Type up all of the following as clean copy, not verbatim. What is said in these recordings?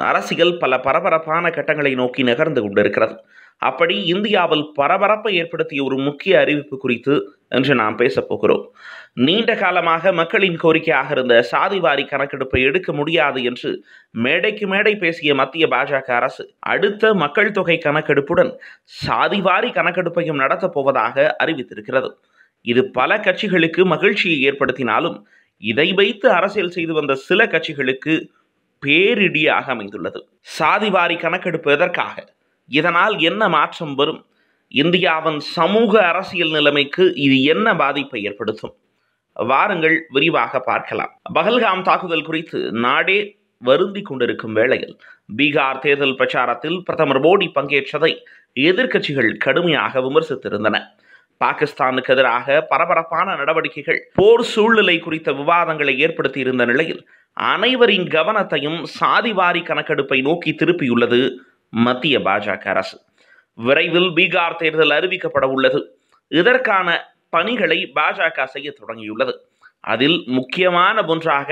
அரசியல் பல பரபரப்பான கட்டங்களை நோக்கி நகர்ந்து கொண்டிருக்கிறது. அப்படி இந்தியாவில் பரபரப்பை ஏற்படுத்திய ஒரு முக்கிய அறிவிப்பு குறித்து இன்று நாம் பேசப் போகிறோம். நீண்ட காலமாக மக்களின் கோரிக்கையாக இருந்த சாதிவாரி கணக்கெடுப்பை எடுக்க முடியாது என்று மேடைக்கு மேடை பேசிய மத்திய பாஜக அரசு அடுத்த மக்கள் தொகை கணக்கெடுப்புடன் சாதிவாரி கணக்கெடுப்பையும் நடத்தப் போவதாக அறிவித்திருக்கிறது. இது பல கட்சிகளுக்கு மகிழ்ச்சியை ஏற்படுத்தினாலும் இதை வைத்து அரசியல் செய்து வந்த சில கட்சிகளுக்கு பேரிடியாக அமைந்துள்ளது. சாதிவாரி கணக்கெடுப்பு எதற்காக? இதனால் என்ன மாற்றம் வரும்? இந்தியாவின் சமூக அரசியல் நிலைமைக்கு இது என்ன பாதிப்பை ஏற்படுத்தும்? வாருங்கள் விரிவாக பார்க்கலாம். பஹல்காம் தாக்குதல் குறித்து நாடே வருந்திக் கொண்டிருக்கும் வேளையில் பீகார் தேர்தல் பிரச்சாரத்தில் பிரதமர் மோடி பங்கேற்றதை எதிர்க்கட்சிகள் கடுமையாக விமர்சித்திருந்தன. பாகிஸ்தானுக்கு எதிராக பரபரப்பான நடவடிக்கைகள், போர் சூழ்நிலை குறித்த விவாதங்களை ஏற்படுத்தியிருந்த நிலையில் அனைவரின் கவனத்தையும் சாதிவாரி கணக்கெடுப்பை நோக்கி திருப்பியுள்ளது மத்திய பாஜக அரசு. விரைவில் பீகார் தேர்தல் அறிவிக்கப்பட உள்ளது. இதற்கான பணிகளை பாஜக செய்ய தொடங்கியுள்ளது. அதில் முக்கியமான ஒன்றாக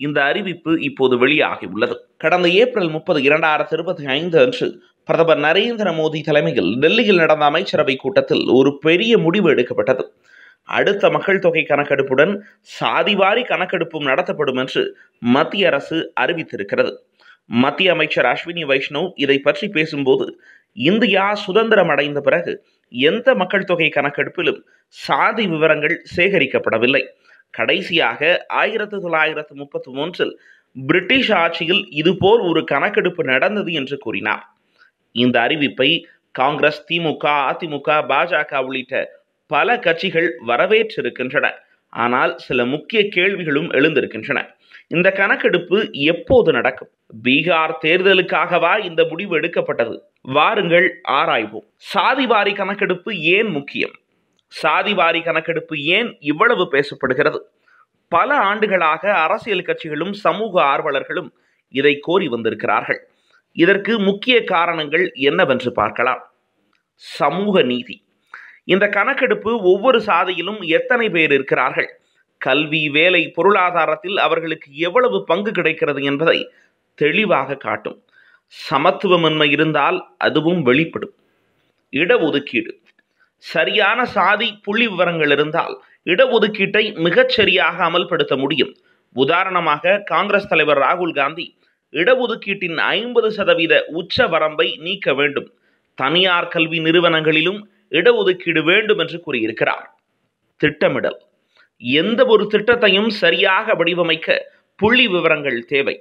இந்த அறிவிப்பு இப்போது வெளியாகியுள்ளது. கடந்த ஏப்ரல் 30, 2025 அன்று பிரதமர் நரேந்திர மோடி தலைமையில் டெல்லியில் நடந்த அமைச்சரவை கூட்டத்தில் ஒரு பெரிய முடிவு எடுக்கப்பட்டது. அடுத்த மக்கள் தொகை கணக்கெடுப்புடன் சாதிவாரி கணக்கெடுப்பும் நடத்தப்படும் என்று மத்திய அரசு அறிவித்திருக்கிறது. மத்திய அமைச்சர் அஸ்வினி வைஷ்ணவ் இதை பற்றி பேசும்போது, இந்தியா சுதந்திரம் அடைந்த பிறகு எந்த மக்கள் தொகை கணக்கெடுப்பிலும் சாதி விவரங்கள் சேகரிக்கப்படவில்லை. கடைசியாக 1931 பிரிட்டிஷ் ஆட்சியில் இதுபோல் ஒரு கணக்கெடுப்பு நடந்தது என்று கூறினார். இந்த அறிவிப்பை காங்கிரஸ், திமுக, அதிமுக, பாஜக உள்ளிட்ட பல கட்சிகள் வரவேற்றிருக்கின்றன. ஆனால் சில முக்கிய கேள்விகளும் எழுந்திருக்கின்றன. இந்த கணக்கெடுப்பு எப்போது நடக்கும்? பீகார் தேர்தலுக்காகவா இந்த முடிவு எடுக்கப்பட்டது? வாருங்கள் ஆராய்வோம். சாதிவாரி கணக்கெடுப்பு ஏன் முக்கியம்? சாதிவாரி கணக்கெடுப்பு ஏன் இவ்வளவு பேசப்படுகிறது? பல ஆண்டுகளாக அரசியல் கட்சிகளும் சமூக ஆர்வலர்களும் இதை கோரி வந்திருக்கிறார்கள். இதற்கு முக்கிய காரணங்கள் என்னவென்று பார்க்கலாம். சமூக நீதி. இந்த கணக்கெடுப்பு ஒவ்வொரு சாதியிலும் எத்தனை பேர் இருக்கிறார்கள், கல்வி, வேலை, பொருளாதாரத்தில் அவர்களுக்கு எவ்வளவு பங்கு கிடைக்கிறது என்பதை தெளிவாக காட்டும். சமத்துவமின்மை இருந்தால் அதுவும் வெளிப்படும். இடஒதுக்கீடு. சரியான சாதி புள்ளி விவரங்கள் இருந்தால் இடஒதுக்கீட்டை மிகச்சரியாக அமல்படுத்த முடியும். உதாரணமாக காங்கிரஸ் தலைவர் ராகுல் காந்தி இடஒதுக்கீட்டின் 50% உச்ச வரம்பை நீக்க வேண்டும், தனியார் கல்வி நிறுவனங்களிலும் இடஒதுக்கீடு வேண்டும் என்று கூறியிருக்கிறார். திட்டமிடல். எந்த ஒரு திட்டத்தையும் சரியாக வடிவமைக்க புள்ளி விவரங்கள் தேவை.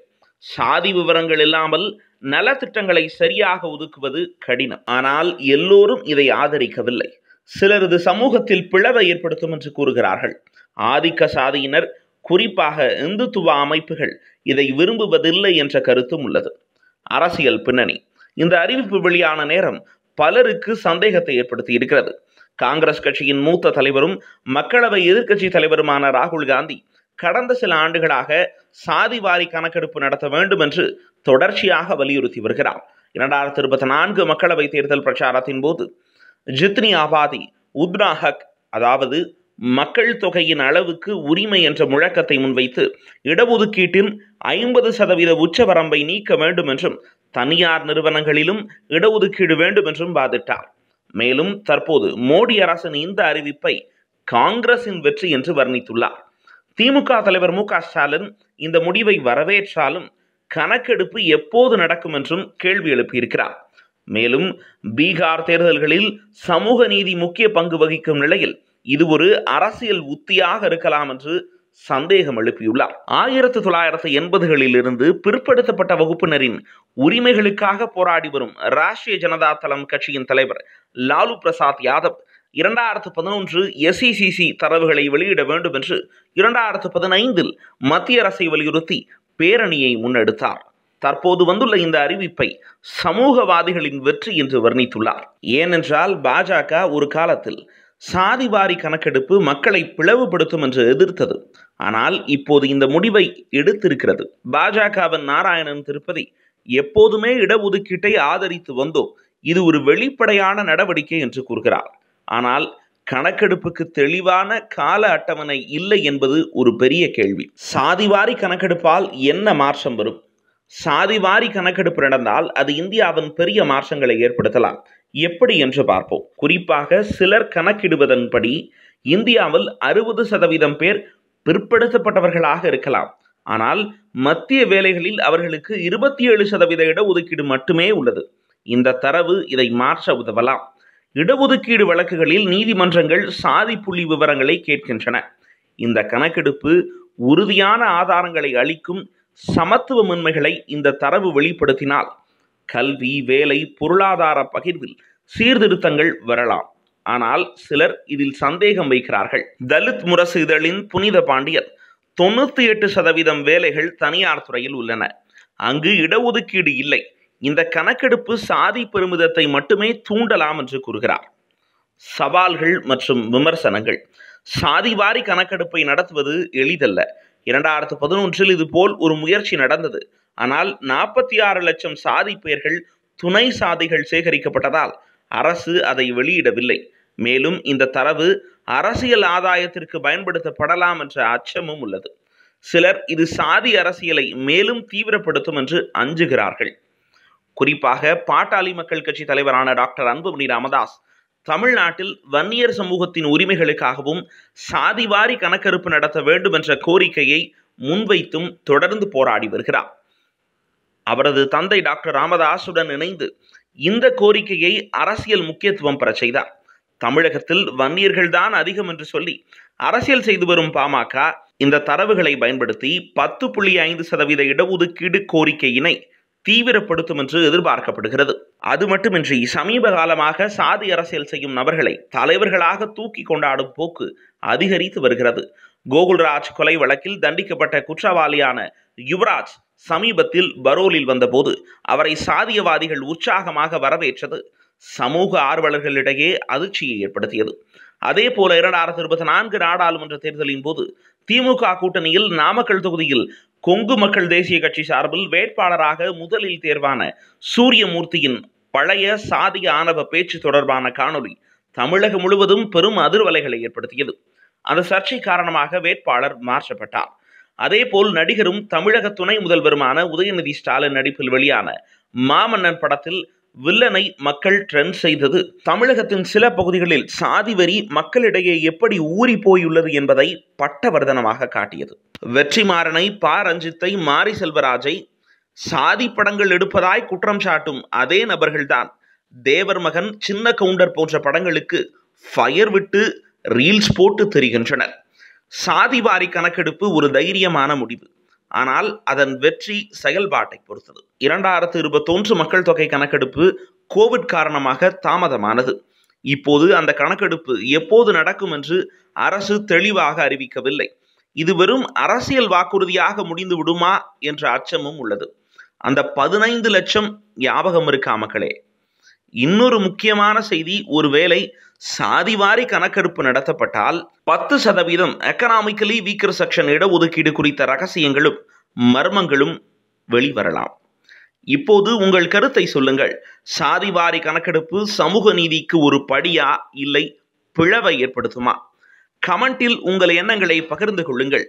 சாதி விவரங்கள் இல்லாமல் நலத்திட்டங்களை சரியாக ஒதுக்குவது கடினம். ஆனால் எல்லோரும் இதை ஆதரிக்கவில்லை. சிலர் இது சமூகத்தில் பிளவை ஏற்படுத்தும் என்று கூறுகிறார்கள். ஆதிக்க சாதியினர், குறிப்பாக இந்துத்துவ அமைப்புகள் இதை விரும்புவதில்லை என்ற கருத்தும் உள்ளது. அரசியல் பின்னணி. இந்த அறிவிப்பு வெளியான நேரம் பலருக்கு சந்தேகத்தை ஏற்படுத்தி இருக்கிறது. காங்கிரஸ் கட்சியின் மூத்த தலைவரும் மக்களவை எதிர்க்கட்சி தலைவருமான ராகுல் காந்தி கடந்த சில ஆண்டுகளாக சாதிவாரி கணக்கெடுப்பு நடத்த வேண்டும் என்று தொடர்ச்சியாக வலியுறுத்தி வருகிறார். 2024 மக்களவை தேர்தல் பிரச்சாரத்தின் போது ஜித்னி ஆபாதி உத்னா ஹக், அதாவது மக்கள் தொகையின் அளவுக்கு உரிமை என்ற முழக்கத்தை முன்வைத்து இடஒதுக்கீட்டின் 50% உச்சவரம்பை நீக்க வேண்டும் என்றும் தனியார் நிறுவனங்களிலும் இடஒதுக்கீடு வேண்டும் என்றும் வாதிட்டார். மேலும் தற்போது மோடி அரசின் இந்த அறிவிப்பை காங்கிரசின் வெற்றி என்று வர்ணித்துள்ளார். திமுக தலைவர் மு.க. ஸ்டாலின் இந்த முடிவை வரவேற்றாலும் கணக்கெடுப்பு எப்போது நடக்கும் என்றும் கேள்வி எழுப்பியிருக்கிறார். மேலும் பீகார் தேர்தல்களில் சமூக நீதி முக்கிய பங்கு வகிக்கும் நிலையில் இது ஒரு அரசியல் உத்தியாக இருக்கலாம் என்று சந்தேகம் எழுப்பியுள்ளார். 1980களில் இருந்து பிற்படுத்தப்பட்ட வகுப்பினரின் உரிமைகளுக்காக போராடி வரும் ராஷ்டிரிய ஜனதா தளம் கட்சியின் தலைவர் லாலு பிரசாத் யாதவ் 2011 SECC தரவுகளை வெளியிட வேண்டும் என்று 2015 மத்திய அரசை வலியுறுத்தி பேரணியை முன்னெடுத்தார். தற்போது வந்துள்ள இந்த அறிவிப்பை சமூகவாதிகளின் வெற்றி என்று வர்ணித்துள்ளார். ஏனென்றால் பாஜக ஒரு காலத்தில் சாதிவாரி கணக்கெடுப்பு மக்களை பிளவுபடுத்தும் என்று எதிர்த்தது. ஆனால் இப்போது இந்த முடிவை எடுத்திருக்கிறது. பாஜகவின் நாராயணன் திருப்பதி எப்போதுமே இடஒதுக்கீட்டை ஆதரித்து வந்தோம், இது ஒரு வெளிப்படையான நடவடிக்கை என்று கூறுகிறார். ஆனால் கணக்கெடுப்புக்கு தெளிவான கால அட்டவணை இல்லை என்பது ஒரு பெரிய கேள்வி. சாதிவாரி கணக்கெடுப்பால் என்ன மாற்றம் வரும்? சாதிவாரி கணக்கெடுப்பு நடந்தால் அது இந்தியாவின் பெரிய மாற்றங்களை ஏற்படுத்தலாம். எப்படி என்று பார்ப்போம். குறிப்பாக சிலர் கணக்கிடுவதன்படி இந்தியாவில் 60% பேர் பிற்படுத்தப்பட்டவர்களாக இருக்கலாம். ஆனால் மத்திய வேலைகளில் அவர்களுக்கு 27% இடஒதுக்கீடு மட்டுமே உள்ளது. இந்த தரவு இதை மாற்ற உதவலாம். இடஒதுக்கீடு வழக்குகளில் நீதிமன்றங்கள் சாதி புள்ளி விவரங்களை கேட்கின்றன. இந்த கணக்கெடுப்பு உறுதியான ஆதாரங்களை அளிக்கும். சமத்துவமின்மைகளை இந்த தரவு வெளிப்படுத்தினால் கல்வி, வேலை, பொருளாதார பகிர்வில் சீர்திருத்தங்கள் வரலாம். ஆனால் சிலர் இதில் சந்தேகம் வைக்கிறார்கள். தலித் முரசு இதழின் புனித பாண்டியன் 98% வேலைகள் தனியார் துறையில் உள்ளன. அங்கு இடஒதுக்கீடு இல்லை. இந்த கணக்கெடுப்பு சாதி பெருமிதத்தை மட்டுமே தூண்டலாம் என்று கூறுகிறார். சவால்கள் மற்றும் விமர்சனங்கள். சாதிவாரி கணக்கெடுப்பை நடத்துவது எளிதல்ல. 2011 இதுபோல் ஒரு முயற்சி நடந்தது. ஆனால் 46 லட்சம் சாதி பெயர்கள், துணை சாதிகள் சேகரிக்கப்பட்டதால் அரசு அதை வெளியிடவில்லை. மேலும் இந்த தரவு அரசியல் ஆதாயத்திற்கு பயன்படுத்தப்படலாம் என்ற அச்சமும் உள்ளது. சிலர் இது சாதி அரசியலை மேலும் தீவிரப்படுத்தும் என்று அஞ்சுகிறார்கள். குறிப்பாக பாட்டாளி மக்கள் கட்சி தலைவரான டாக்டர் அன்புமணி ராமதாஸ் தமிழ்நாட்டில் வன்னியர் சமூகத்தின் உரிமைகளுக்காகவும் சாதிவாரி கணக்கெடுப்பு நடத்த வேண்டும் என்ற கோரிக்கையை முன்வைத்தும் தொடர்ந்து போராடி வருகிறார். அவரது தந்தை டாக்டர் ராமதாசுடன் இணைந்து இந்த கோரிக்கையை அரசியல் முக்கியத்துவம் பெற செய்தார். தமிழகத்தில் வன்னியர்கள்தான் அதிகம் என்று சொல்லி அரசியல் செய்து வரும் பாமக இந்த தரவுகளை பயன்படுத்தி 10.5% இடஒதுக்கீடு கோரிக்கையினை தீவிரப்படுத்தும் என்று எதிர்பார்க்கப்படுகிறது. அது மட்டுமின்றி சமீப காலமாக சாதி அரசியல் செய்யும் நபர்களை தலைவர்களாக தூக்கி கொண்டாடும் போக்கு அதிகரித்து வருகிறது. கோகுல்ராஜ் கொலை வழக்கில் தண்டிக்கப்பட்ட குற்றவாளியான யுவராஜ் சமீபத்தில் பரோலில் வந்தபோது அவரை சாதியவாதிகள் உற்சாகமாக வரவேற்றது சமூக ஆர்வலர்களிடையே அதிர்ச்சியை ஏற்படுத்தியது. அதே போல 2024 நாடாளுமன்ற தேர்தலின் போது திமுக கூட்டணியில் நாமக்கல் தொகுதியில் கொங்கு மக்கள் தேசிய கட்சி சார்பில் வேட்பாளராக முதலில் தேர்வான சூரியமூர்த்தியின் பழைய சாதிய ஆணவ பேச்சு தொடர்பான காணொலி தமிழகம் முழுவதும் பெரும் அதிர்வலைகளை ஏற்படுத்தியது. அந்த சர்ச்சை காரணமாக வேட்பாளர் மாற்றப்பட்டார். அதேபோல் நடிகரும் தமிழக துணை முதல்வருமான உதயநிதி ஸ்டாலின் நடிப்பில் வெளியான மாமன்னன் படத்தில் வில்லனை மக்கள் ட்ரெண்ட் செய்தது தமிழகத்தின் சில பகுதிகளில் சாதி வரி மக்களிடையே எப்படி ஊறி போயுள்ளது என்பதை பட்டவர்தனமாக காட்டியது. வெற்றிமாறனை, ப. ரஞ்சித்தை, மாரி செல்வராஜை சாதி படங்கள் எடுப்பதாய் குற்றம் சாட்டும் அதே நபர்கள்தான் தேவர் மகன், சின்ன கவுண்டர் போன்ற படங்களுக்கு ஃபயர் விட்டு ரீல்ஸ் போட்டு தெரிகின்றனர். சாதிவாரி கணக்கெடுப்பு ஒரு தைரியமான முடிவு. ஆனால் அதன் வெற்றி செயல்பாட்டை பொறுத்தது. 2021 மக்கள் தொகை கணக்கெடுப்பு கோவிட் காரணமாக தாமதமானது. இப்போது அந்த கணக்கெடுப்பு எப்போது நடக்கும் என்று அரசு தெளிவாக அறிவிக்கவில்லை. இது வெறும் அரசியல் வாக்குறுதியாக முடிந்து விடுமா என்ற அச்சமும் உள்ளது. அந்த 15 லட்சம் ஞாபகம் இருக்கா மக்களே? இன்னொரு முக்கியமான செய்தி, ஒருவேளை சாதிவாரி கணக்கெடுப்பு நடத்தப்பட்டால் 10% எக்கனாமிக்கலி வீக்கர் செக்ஷன் இடஒதுக்கீடு குறித்த ரகசியங்களும் மர்மங்களும் வெளிவரலாம். இப்போது உங்கள் கருத்தை சொல்லுங்கள். சாதிவாரி கணக்கெடுப்பு சமூக நீதிக்கு ஒரு படியா, இல்லை பிளவை ஏற்படுத்துமா? கமெண்டில் உங்கள் எண்ணங்களை பகிர்ந்து கொள்ளுங்கள்.